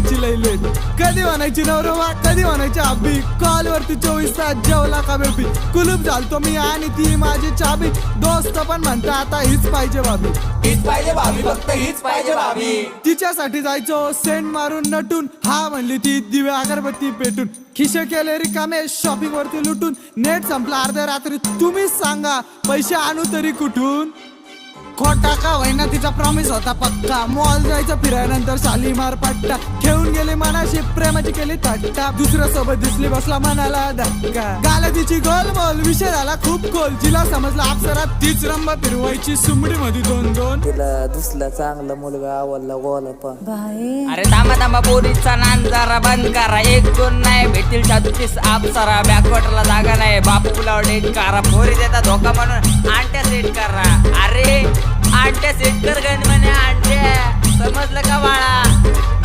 यायची लई लेट. कधी म्हणायची नवरोबा, कधी म्हणायची आबी. कॉल वरती 24 तास जेवला का बेबी. कुलूप झालतो मी आणि ती माझी चाबी. दोस्त पण म्हणता आता हीच पाहिजे भाभी. हीच पाहिजे भाभी, फक्त हीच पाहिजे भाभी. तिच्यासाठी जायचो सेंट मारून नटून. हा म्हणली ती दिवे अगरबत्ती पेटून. खिशे केले रिकामे शॉपिंग वरती लुटून. नेट संपला अर्ध्या रात्री, तुम्हीच सांगा पैसे आणू तरी कुठून. खोटा का होईना तिचा प्रॉमिस होता पक्का. मॉल जायचं फिरायनंतर शालीमार पट्टा. खेळून गेली मनाशी प्रेमाची केली थट्टा. दुसऱ्या सोबत दिसली बसला मनाला धक्का. गाला तिची गोलमोल विषय झाला खूप खोल. जिला समजला अप्सरात तीच रंबा फिरवायची सुमडी मध्ये 2-2. तिला दिसला चांगला मुलगा आवडला गोला पण. अरे थांबा थांबा पोरीचा नांजारा बंद करा. 1-2 नाही भेटतील 37 अप्सरा. बॅकवॉटरला जागा नाही बापूला डेट करा. पोरी देता धोका म्हणून आंट्या सेट करा. अरे आंट्या सेट कर गण म्हणे आंट्या, समजलं का बाळा.